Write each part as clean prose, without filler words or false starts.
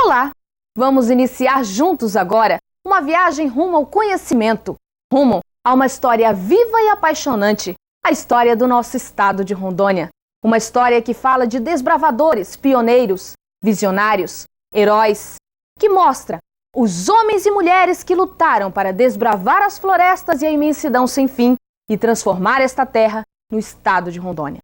Olá! Vamos iniciar juntos agora uma viagem rumo ao conhecimento, rumo a uma história viva e apaixonante, a história do nosso estado de Rondônia. Uma história que fala de desbravadores, pioneiros, visionários, heróis, que mostra os homens e mulheres que lutaram para desbravar as florestas e a imensidão sem fim e transformar esta terra no estado de Rondônia.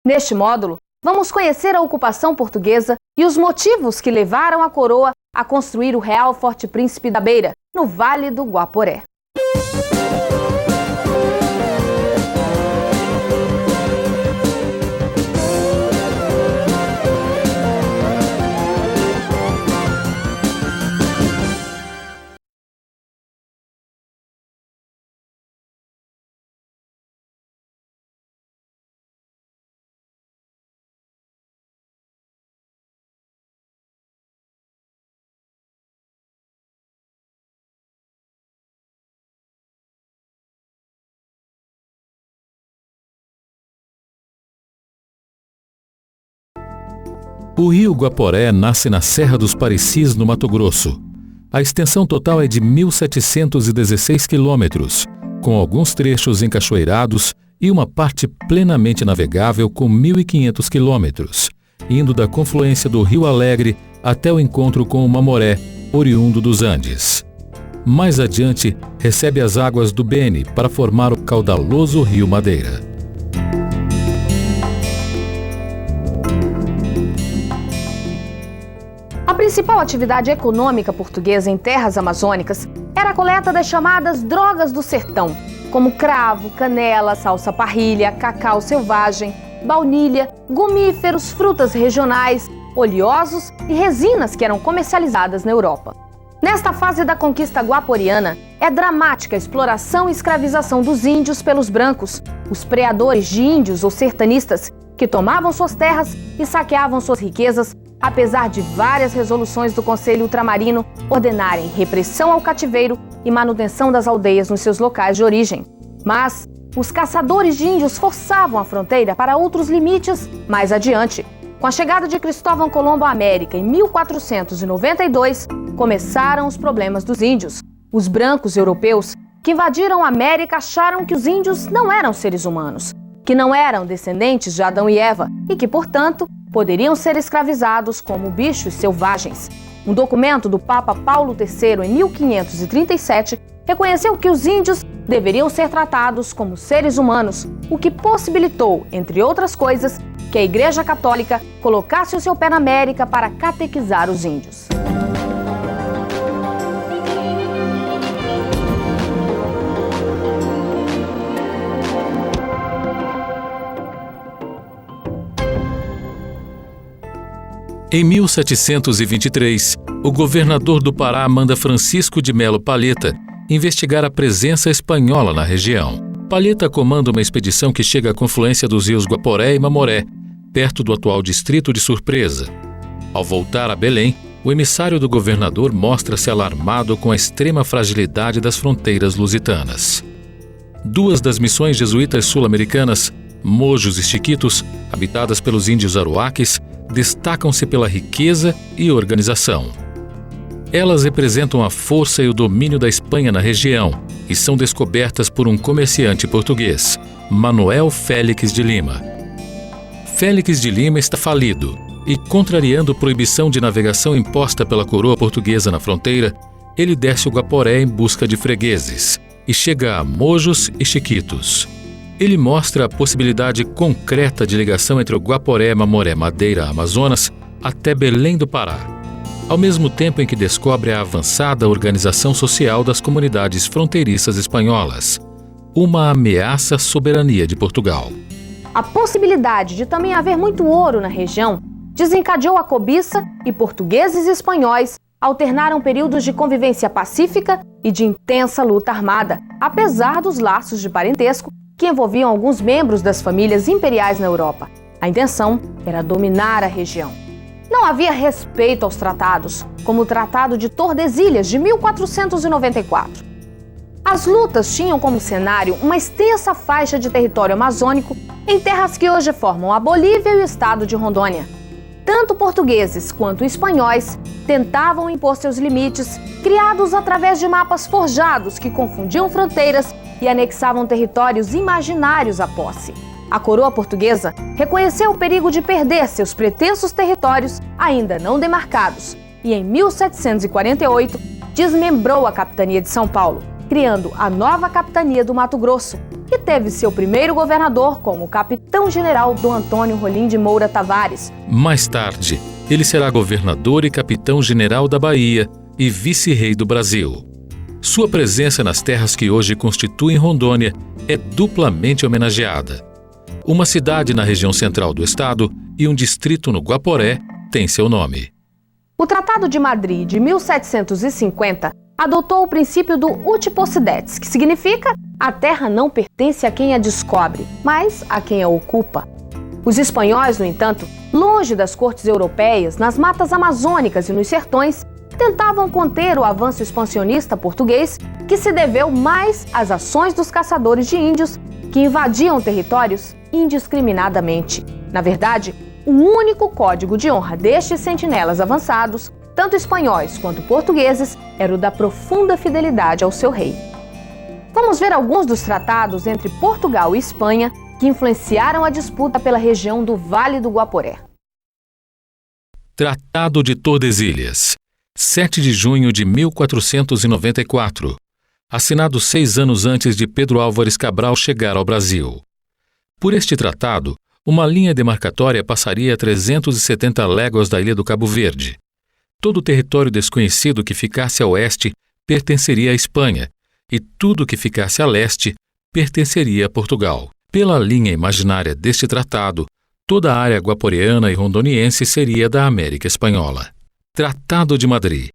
Neste módulo, vamos conhecer a ocupação portuguesa e os motivos que levaram a coroa a construir o Real Forte Príncipe da Beira, no Vale do Guaporé. O rio Guaporé nasce na Serra dos Parecis, no Mato Grosso. A extensão total é de 1.716 quilômetros, com alguns trechos encachoeirados e uma parte plenamente navegável com 1.500 quilômetros, indo da confluência do Rio Alegre até o encontro com o Mamoré, oriundo dos Andes. Mais adiante, recebe as águas do Beni para formar o caudaloso Rio Madeira. A principal atividade econômica portuguesa em terras amazônicas era a coleta das chamadas drogas do sertão, como cravo, canela, salsa-parrilha, cacau selvagem, baunilha, gomíferos, frutas regionais, oleosos e resinas que eram comercializadas na Europa. Nesta fase da conquista guaporiana, é dramática a exploração e escravização dos índios pelos brancos, os preadores de índios ou sertanistas que tomavam suas terras e saqueavam suas riquezas, apesar de várias resoluções do Conselho Ultramarino ordenarem repressão ao cativeiro e manutenção das aldeias nos seus locais de origem. Mas os caçadores de índios forçavam a fronteira para outros limites mais adiante. Com a chegada de Cristóvão Colombo à América em 1492, começaram os problemas dos índios. Os brancos europeus que invadiram a América acharam que os índios não eram seres humanos, que não eram descendentes de Adão e Eva e que, portanto, poderiam ser escravizados como bichos selvagens. Um documento do Papa Paulo III, em 1537, reconheceu que os índios deveriam ser tratados como seres humanos, o que possibilitou, entre outras coisas, que a Igreja Católica colocasse o seu pé na América para catequizar os índios. Em 1723, o governador do Pará manda Francisco de Melo Palheta investigar a presença espanhola na região. Palheta comanda uma expedição que chega à confluência dos rios Guaporé e Mamoré, perto do atual distrito de Surpresa. Ao voltar a Belém, o emissário do governador mostra-se alarmado com a extrema fragilidade das fronteiras lusitanas. Duas das missões jesuítas sul-americanas, Mojos e Chiquitos, habitadas pelos índios aruaques, destacam-se pela riqueza e organização. Elas representam a força e o domínio da Espanha na região e são descobertas por um comerciante português, Manuel Félix de Lima. Félix de Lima está falido e, contrariando a proibição de navegação imposta pela coroa portuguesa na fronteira, ele desce o Guaporé em busca de fregueses e chega a Mojos e Chiquitos. Ele mostra a possibilidade concreta de ligação entre o Guaporé, Mamoré, Madeira, Amazonas até Belém do Pará, ao mesmo tempo em que descobre a avançada organização social das comunidades fronteiriças espanholas, uma ameaça à soberania de Portugal. A possibilidade de também haver muito ouro na região desencadeou a cobiça e portugueses e espanhóis alternaram períodos de convivência pacífica e de intensa luta armada, apesar dos laços de parentesco que envolviam alguns membros das famílias imperiais na Europa. A intenção era dominar a região. Não havia respeito aos tratados, como o Tratado de Tordesilhas, de 1494. As lutas tinham como cenário uma extensa faixa de território amazônico em terras que hoje formam a Bolívia e o estado de Rondônia. Tanto portugueses quanto espanhóis tentavam impor seus limites, criados através de mapas forjados que confundiam fronteiras e anexavam territórios imaginários à posse. A coroa portuguesa reconheceu o perigo de perder seus pretensos territórios ainda não demarcados e, em 1748, desmembrou a capitania de São Paulo, criando a nova capitania do Mato Grosso, que teve seu primeiro governador como capitão-general Dom Antônio Rolim de Moura Tavares. Mais tarde, ele será governador e capitão-general da Bahia e vice-rei do Brasil. Sua presença nas terras que hoje constituem Rondônia é duplamente homenageada. Uma cidade na região central do estado e um distrito no Guaporé têm seu nome. O Tratado de Madrid de 1750 adotou o princípio do uti possidetis, que significa a terra não pertence a quem a descobre, mas a quem a ocupa. Os espanhóis, no entanto, longe das cortes europeias, nas matas amazônicas e nos sertões, tentavam conter o avanço expansionista português, que se deveu mais às ações dos caçadores de índios que invadiam territórios indiscriminadamente. Na verdade, o único código de honra destes sentinelas avançados, tanto espanhóis quanto portugueses, era o da profunda fidelidade ao seu rei. Vamos ver alguns dos tratados entre Portugal e Espanha que influenciaram a disputa pela região do Vale do Guaporé. Tratado de Tordesilhas, 7 de junho de 1494. Assinado 6 anos antes de Pedro Álvares Cabral chegar ao Brasil. Por este tratado, uma linha demarcatória passaria a 370 léguas da ilha do Cabo Verde. Todo o território desconhecido que ficasse a oeste pertenceria à Espanha, e tudo que ficasse a leste pertenceria a Portugal. Pela linha imaginária deste tratado, toda a área guaporeana e rondoniense seria da América Espanhola. Tratado de Madrid,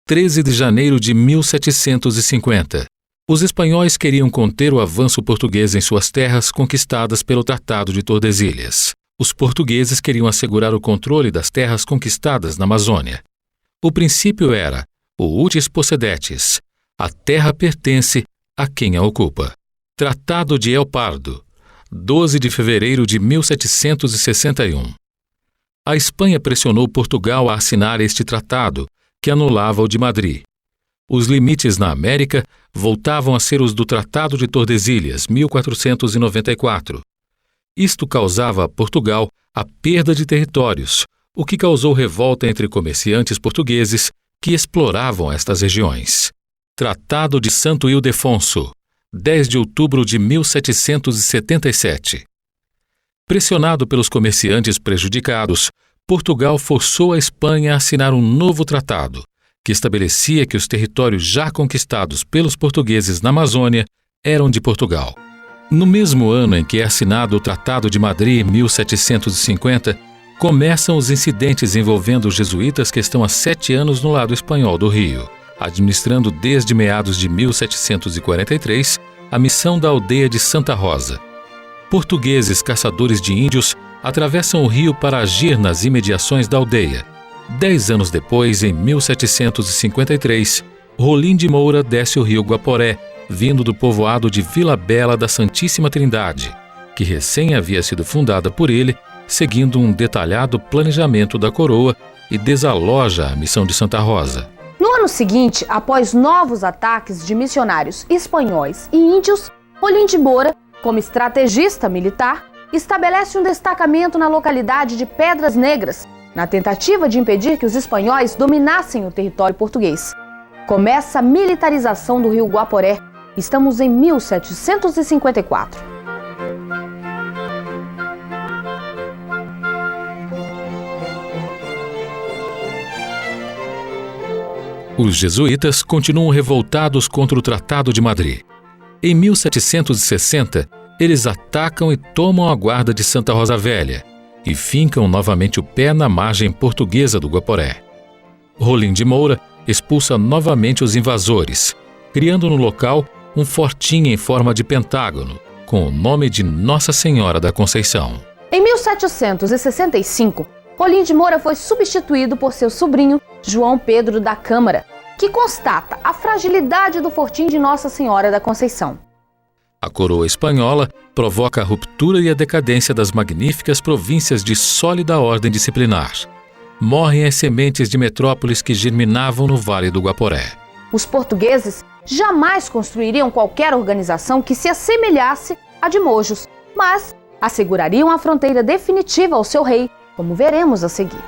13 de janeiro de 1750. Os espanhóis queriam conter o avanço português em suas terras conquistadas pelo Tratado de Tordesilhas. Os portugueses queriam assegurar o controle das terras conquistadas na Amazônia. O princípio era o utis possidetis, a terra pertence a quem a ocupa. Tratado de El Pardo, 12 de fevereiro de 1761. A Espanha pressionou Portugal a assinar este tratado, que anulava o de Madrid. Os limites na América voltavam a ser os do Tratado de Tordesilhas, 1494. Isto causava a Portugal a perda de territórios, o que causou revolta entre comerciantes portugueses que exploravam estas regiões. Tratado de Santo Ildefonso, 10 de outubro de 1777. Pressionado pelos comerciantes prejudicados, Portugal forçou a Espanha a assinar um novo tratado, que estabelecia que os territórios já conquistados pelos portugueses na Amazônia eram de Portugal. No mesmo ano em que é assinado o Tratado de Madrid, 1750, começam os incidentes envolvendo os jesuítas que estão há 7 anos no lado espanhol do Rio, administrando desde meados de 1743 a missão da aldeia de Santa Rosa. Portugueses caçadores de índios atravessam o rio para agir nas imediações da aldeia. 10 anos depois, em 1753, Rolim de Moura desce o rio Guaporé, vindo do povoado de Vila Bela da Santíssima Trindade, que recém havia sido fundada por ele, seguindo um detalhado planejamento da coroa, e desaloja a missão de Santa Rosa. No ano seguinte, após novos ataques de missionários espanhóis e índios, Rolim de Moura, como estrategista militar, estabelece um destacamento na localidade de Pedras Negras, na tentativa de impedir que os espanhóis dominassem o território português. Começa a militarização do rio Guaporé. Estamos em 1754. Os jesuítas continuam revoltados contra o Tratado de Madrid. Em 1760, eles atacam e tomam a guarda de Santa Rosa Velha e fincam novamente o pé na margem portuguesa do Guaporé. Rolim de Moura expulsa novamente os invasores, criando no local um fortinho em forma de pentágono, com o nome de Nossa Senhora da Conceição. Em 1765, Rolim de Moura foi substituído por seu sobrinho, João Pedro da Câmara, que constata a fragilidade do fortim de Nossa Senhora da Conceição. A coroa espanhola provoca a ruptura e a decadência das magníficas províncias de sólida ordem disciplinar. Morrem as sementes de metrópoles que germinavam no Vale do Guaporé. Os portugueses jamais construiriam qualquer organização que se assemelhasse à de Mojos, mas assegurariam a fronteira definitiva ao seu rei, como veremos a seguir.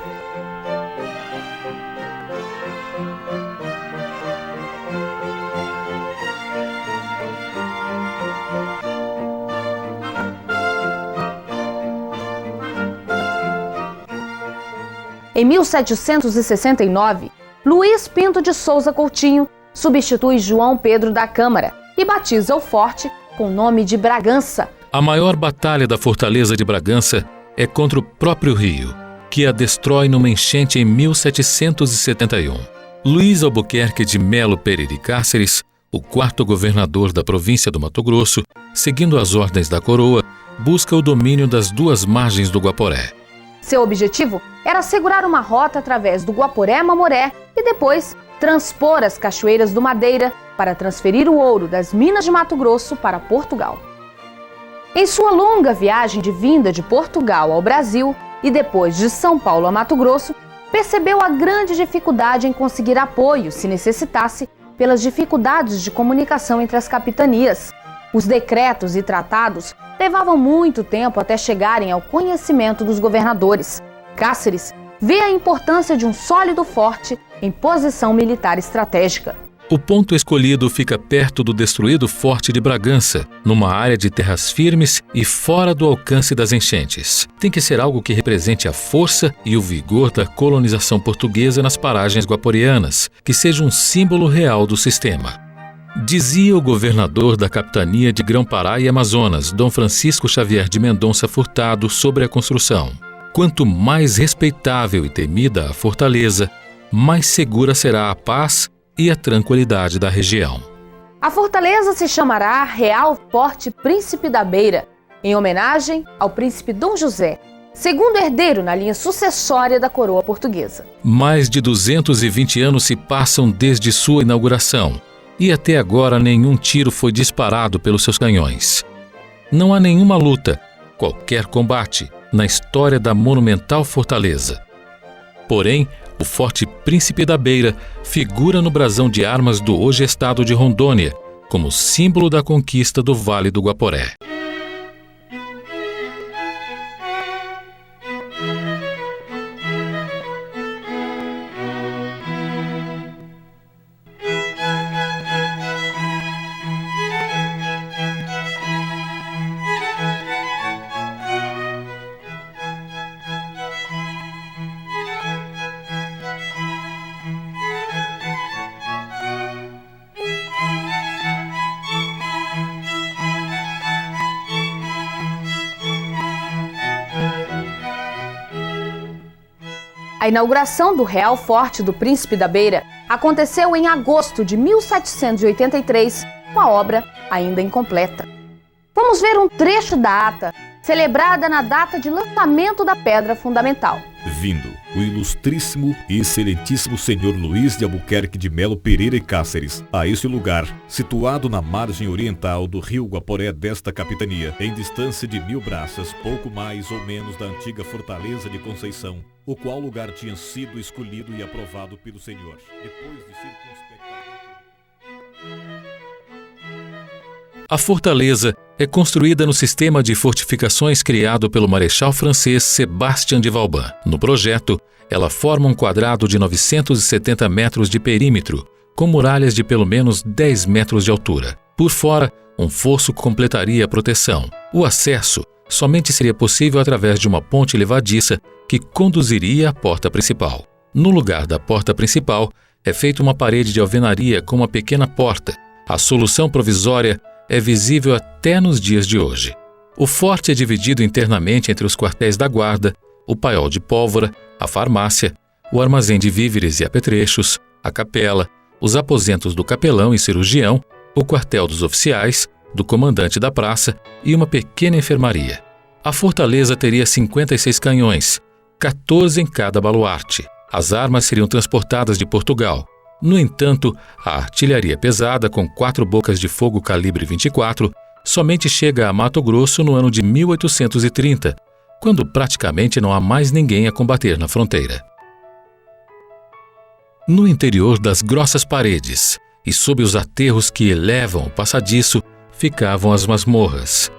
Em 1769, Luís Pinto de Souza Coutinho substitui João Pedro da Câmara e batiza o forte com o nome de Bragança. A maior batalha da fortaleza de Bragança é contra o próprio rio, que a destrói numa enchente em 1771. Luís Albuquerque de Melo Pereira e Cáceres, o quarto governador da província do Mato Grosso, seguindo as ordens da coroa, busca o domínio das duas margens do Guaporé. Seu objetivo era assegurar uma rota através do Guaporé-Mamoré e depois transpor as cachoeiras do Madeira para transferir o ouro das minas de Mato Grosso para Portugal. Em sua longa viagem de vinda de Portugal ao Brasil e depois de São Paulo a Mato Grosso, percebeu a grande dificuldade em conseguir apoio, se necessitasse, pelas dificuldades de comunicação entre as capitanias. Os decretos e tratados levavam muito tempo até chegarem ao conhecimento dos governadores. Cáceres vê a importância de um sólido forte em posição militar estratégica. O ponto escolhido fica perto do destruído Forte de Bragança, numa área de terras firmes e fora do alcance das enchentes. Tem que ser algo que represente a força e o vigor da colonização portuguesa nas paragens guaporianas, que seja um símbolo real do sistema. Dizia o governador da capitania de Grão-Pará e Amazonas, Dom Francisco Xavier de Mendonça Furtado, sobre a construção: quanto mais respeitável e temida a fortaleza, mais segura será a paz e a tranquilidade da região. A fortaleza se chamará Real Forte Príncipe da Beira, em homenagem ao príncipe Dom José, segundo herdeiro na linha sucessória da coroa portuguesa. Mais de 220 anos se passam desde sua inauguração, e até agora nenhum tiro foi disparado pelos seus canhões. Não há nenhuma luta, qualquer combate, na história da monumental fortaleza. Porém, o Forte Príncipe da Beira figura no brasão de armas do hoje estado de Rondônia, como símbolo da conquista do Vale do Guaporé. A inauguração do Real Forte do Príncipe da Beira aconteceu em agosto de 1783, com a obra ainda incompleta. Vamos ver um trecho da ata, celebrada na data de lançamento da pedra fundamental. Vindo o ilustríssimo e excelentíssimo senhor Luís de Albuquerque de Melo Pereira e Cáceres a este lugar, situado na margem oriental do rio Guaporé desta capitania, em distância de 1000 braças, pouco mais ou menos da antiga fortaleza de Conceição, o qual lugar tinha sido escolhido e aprovado pelo senhor, depois de circunspectamente. A fortaleza é construída no sistema de fortificações criado pelo marechal francês Sébastien de Vauban. No projeto, ela forma um quadrado de 970 metros de perímetro, com muralhas de pelo menos 10 metros de altura. Por fora, um fosso completaria a proteção. O acesso somente seria possível através de uma ponte levadiça que conduziria à porta principal. No lugar da porta principal, é feita uma parede de alvenaria com uma pequena porta. A solução provisória é visível até nos dias de hoje. O forte é dividido internamente entre os quartéis da guarda, o paiol de pólvora, a farmácia, o armazém de víveres e apetrechos, a capela, os aposentos do capelão e cirurgião, o quartel dos oficiais, do comandante da praça e uma pequena enfermaria. A fortaleza teria 56 canhões, 14 em cada baluarte. As armas seriam transportadas de Portugal. No entanto, a artilharia pesada, com 4 bocas de fogo calibre 24, Somente chega a Mato Grosso no ano de 1830, quando praticamente não há mais ninguém a combater na fronteira. No interior das grossas paredes e sob os aterros que elevam o passadiço, ficavam as masmorras.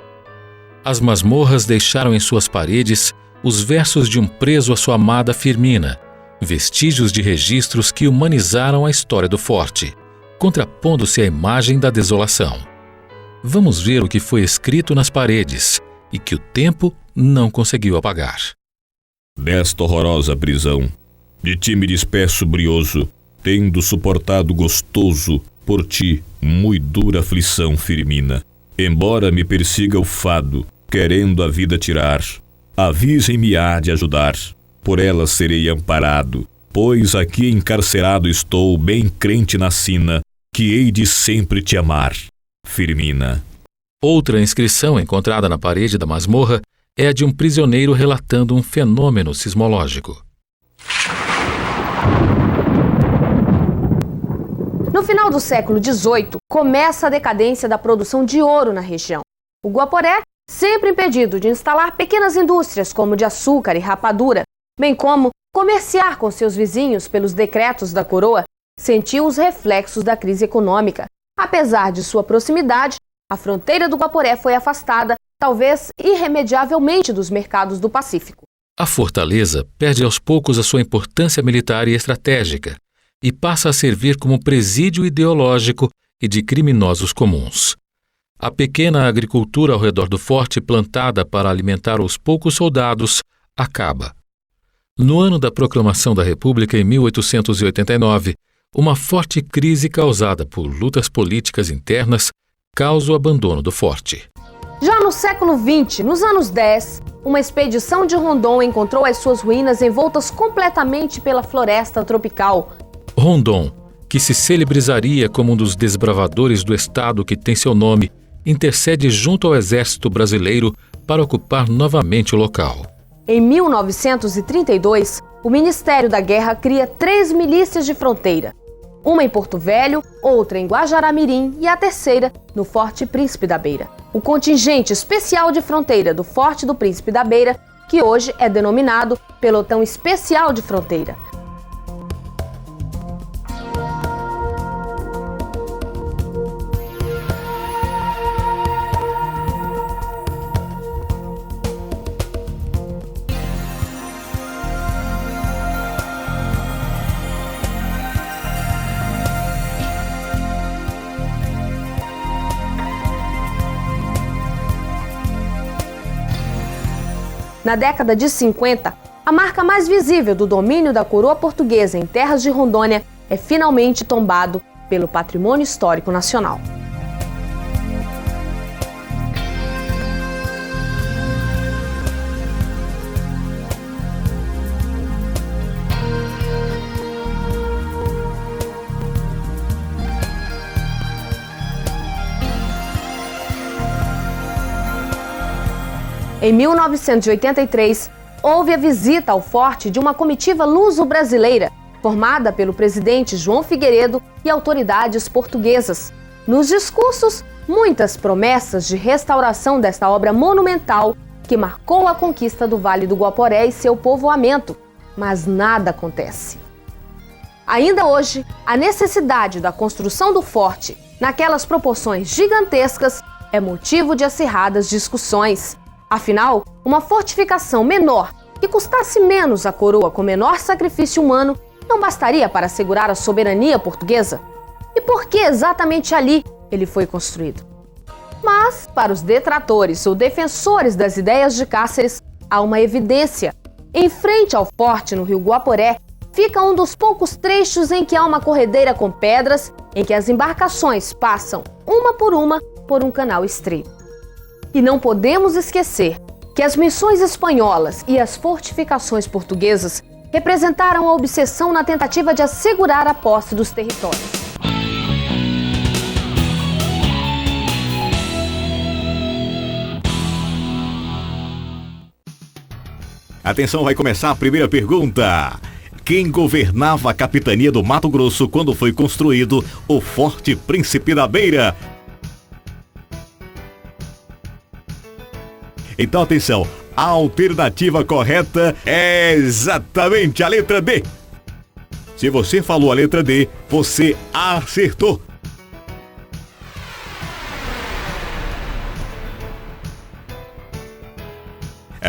As masmorras deixaram em suas paredes os versos de um preso à sua amada Firmina, vestígios de registros que humanizaram a história do forte, contrapondo-se à imagem da desolação. Vamos ver o que foi escrito nas paredes e que o tempo não conseguiu apagar. Desta horrorosa prisão, de ti me despeço brioso, tendo suportado gostoso por ti muito dura aflição, Firmina. Embora me persiga o fado, querendo a vida tirar, a Virgem me há de ajudar, por ela serei amparado, pois aqui encarcerado estou, bem crente na sina, que hei de sempre te amar, Firmina. Outra inscrição encontrada na parede da masmorra é a de um prisioneiro relatando um fenômeno sismológico. No final do século XVIII, começa a decadência da produção de ouro na região. O Guaporé, sempre impedido de instalar pequenas indústrias como de açúcar e rapadura, bem como comerciar com seus vizinhos pelos decretos da coroa, sentiu os reflexos da crise econômica. Apesar de sua proximidade, a fronteira do Guaporé foi afastada, talvez irremediavelmente, dos mercados do Pacífico. A fortaleza perde aos poucos a sua importância militar e estratégica e passa a servir como presídio ideológico e de criminosos comuns. A pequena agricultura ao redor do forte, plantada para alimentar os poucos soldados, acaba. No ano da proclamação da República, em 1889, uma forte crise causada por lutas políticas internas causa o abandono do forte. Já no século XX, nos anos 10, uma expedição de Rondon encontrou as suas ruínas envoltas completamente pela floresta tropical. Rondon, que se celebrizaria como um dos desbravadores do estado que tem seu nome, intercede junto ao exército brasileiro para ocupar novamente o local. Em 1932, o Ministério da Guerra cria 3 milícias de fronteira. Uma em Porto Velho, outra em Guajará-Mirim e a terceira no Forte Príncipe da Beira. O contingente especial de fronteira do Forte do Príncipe da Beira, que hoje é denominado Pelotão Especial de Fronteira. Na década de 50, a marca mais visível do domínio da coroa portuguesa em terras de Rondônia é finalmente tombado pelo Patrimônio Histórico Nacional. Em 1983, houve a visita ao forte de uma comitiva luso-brasileira, formada pelo presidente João Figueiredo e autoridades portuguesas. Nos discursos, muitas promessas de restauração desta obra monumental que marcou a conquista do Vale do Guaporé e seu povoamento, mas nada acontece. Ainda hoje, a necessidade da construção do forte, naquelas proporções gigantescas, é motivo de acirradas discussões. Afinal, uma fortificação menor, que custasse menos à coroa com menor sacrifício humano, não bastaria para assegurar a soberania portuguesa? E por que exatamente ali ele foi construído? Mas, para os detratores ou defensores das ideias de Cáceres, há uma evidência. Em frente ao forte, no rio Guaporé, fica um dos poucos trechos em que há uma corredeira com pedras, em que as embarcações passam, uma por um canal estreito. E não podemos esquecer que as missões espanholas e as fortificações portuguesas representaram a obsessão na tentativa de assegurar a posse dos territórios. Atenção, vai começar a primeira pergunta. Quem governava a capitania do Mato Grosso quando foi construído o Forte Príncipe da Beira? Então atenção, a alternativa correta é exatamente a letra D. Se você falou a letra D, você acertou.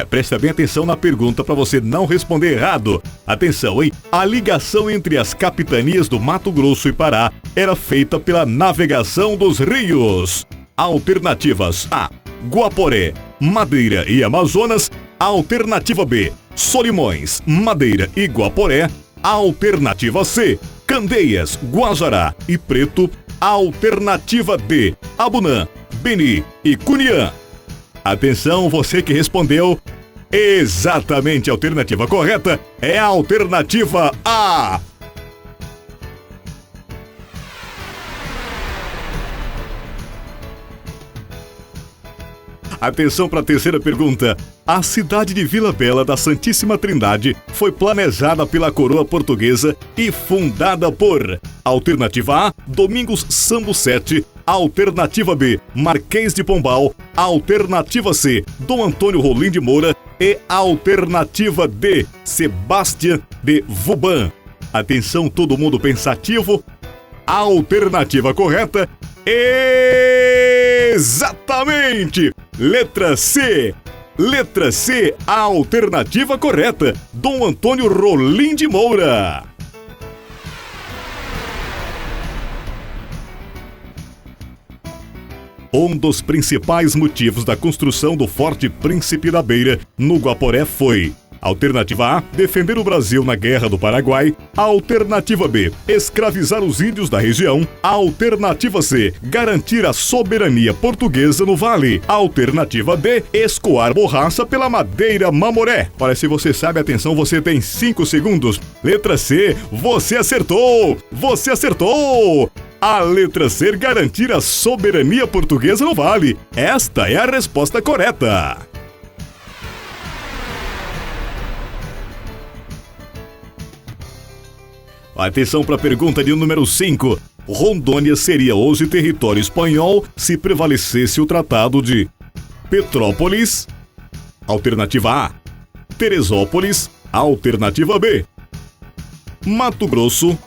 Presta bem atenção na pergunta para você não responder errado. Atenção, hein? A ligação entre as capitanias do Mato Grosso e Pará era feita pela navegação dos rios. Alternativas A: Guaporé, Madeira e Amazonas. Alternativa B: Solimões, Madeira e Guaporé. Alternativa C: Candeias, Guajará e Preto. Alternativa D: Abunã, Beni e Cuniã. Atenção, você que respondeu exatamente a alternativa correta é a alternativa A. Atenção para a terceira pergunta. A cidade de Vila Bela da Santíssima Trindade foi planejada pela coroa portuguesa e fundada por: alternativa A, Domingos Sambucete. Alternativa B, Marquês de Pombal. Alternativa C, Dom Antônio Rolim de Moura. E alternativa D, Sebastião de Vauban. Atenção, todo mundo pensativo. A alternativa correta, exatamente! Letra C. Letra C, a alternativa correta. Dom Antônio Rolim de Moura. Um dos principais motivos da construção do Forte Príncipe da Beira, no Guaporé, foi: alternativa A, defender o Brasil na Guerra do Paraguai. Alternativa B, escravizar os índios da região. Alternativa C, garantir a soberania portuguesa no vale. Alternativa D, escoar borracha pela Madeira Mamoré. Olha, se você sabe, atenção, você tem 5 segundos. Letra C, você acertou! Você acertou! A letra C, garantir a soberania portuguesa no vale. Esta é a resposta correta. Atenção para a pergunta de número 5. Rondônia seria hoje território espanhol se prevalecesse o Tratado de Petrópolis. Alternativa A, Teresópolis. Alternativa B, Mato Grosso.